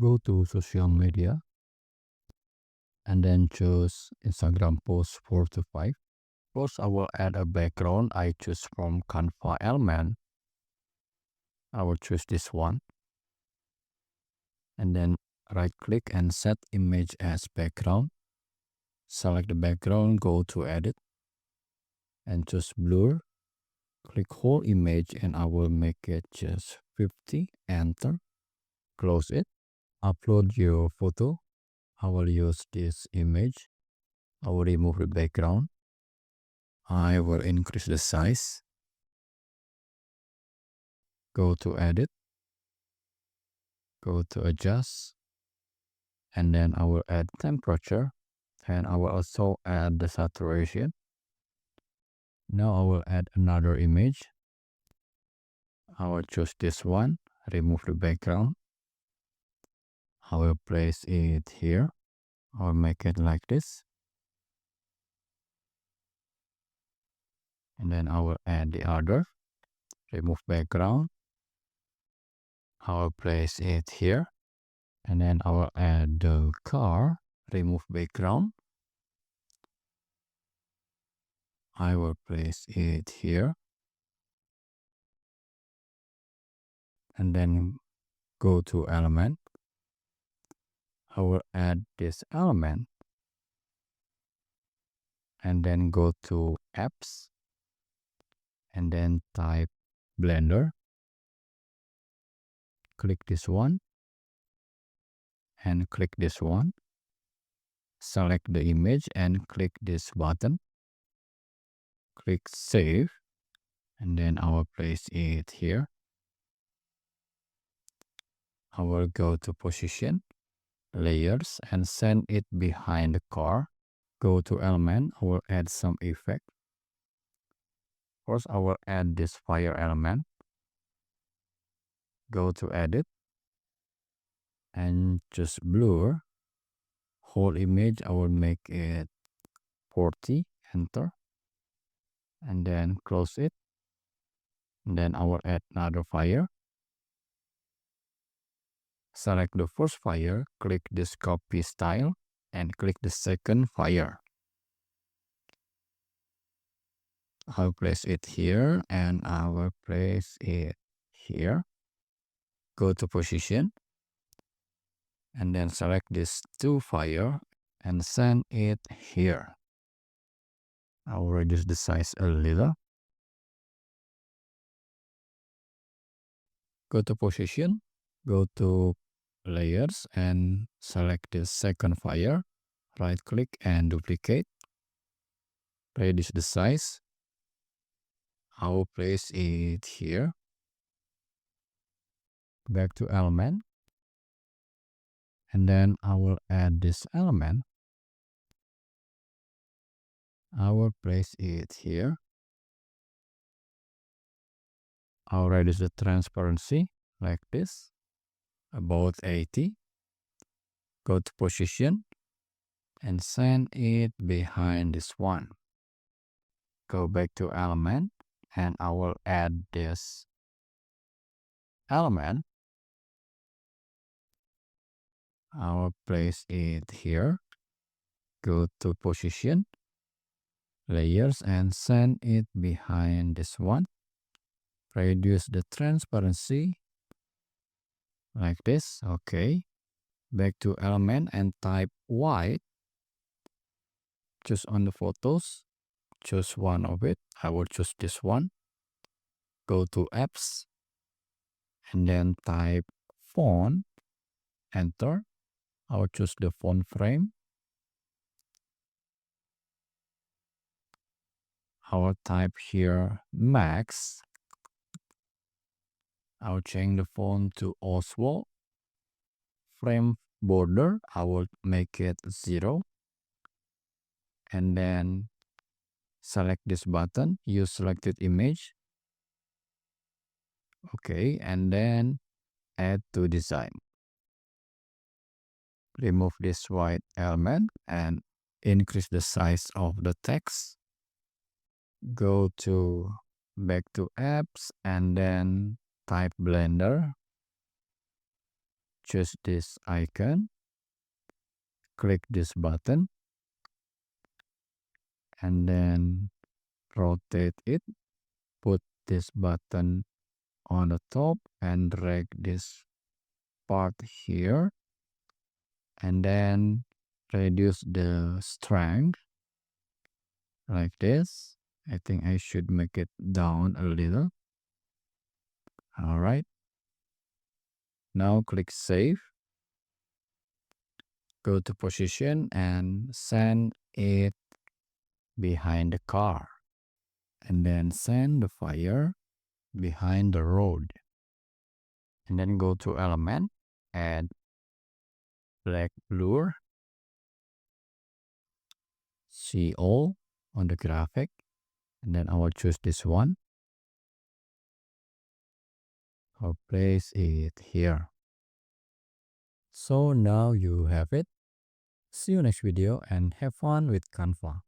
Go to social media and then choose Instagram post 4 to 5. First, I will add a background. I choose from Canva element. I will choose this one and then right click and set image as background. Select the background, go to edit and choose blur. Click whole image and I will make it just 50. Enter. Close it. Upload your photo. I will use this image. I will remove the background. I will increase the size. Go to edit. Go to adjust. And then I will add temperature. And I will also add the saturation. Now I will add another image. I will choose this one. Remove the background. I will place it here. I will make it like this. And then I will add the other. Remove background. I will place it here. And then I will add the car. Remove background. I will place it here. And then go to element. I will add this element. And then go to apps. And then type Blender. Click this one. And click this one. Select the image and click this button. Click save. And then I will place it here. I will go to position, layers, and send it behind the car. Go to element. I will add some effect. First, I will add this fire element. Go to edit and just blur. Whole image, I will make it 40. Enter. And then close it. And then I will add another fire. Select the first fire, click this copy style, and click the second fire. I'll place it here, and I will place it here. Go to position, and then select this two fire, and send it here. I will reduce the size a little. Go to position, go to layers, and select the second fire. Right click and duplicate. Reduce the size. I will place it here. Back to element. And then I will add this element. I will place it here. I'll reduce the transparency like this, about 80. Go to position and send it behind this one. Go back to element and I will add this element. I will place it here. Go to position, layers, and send it behind this one. Reduce the transparency like this. Okay. Back to element and type white. Choose on the photos. Choose one of it. I will choose this one. Go to apps and then type font. Enter. I will choose the font frame. I will type here Max. I will change the font to Oswald. Frame border, I will make it 0. And then select this button, use selected image. Okay, and then add to design. Remove this white element and increase the size of the text. Go to back to apps and then type Blender. choose this icon, click this button, and then rotate it. Put this button on the top and drag this part here, and then reduce the strength like this. I think I should make it down a little. All right. Now click save. Go to position and send it behind the car. And then send the fire behind the road. And then go to element, add black blur, see all on the graphic. And then I will choose this one. I'll place it here. So now you have it. See you next video and have fun with Canva.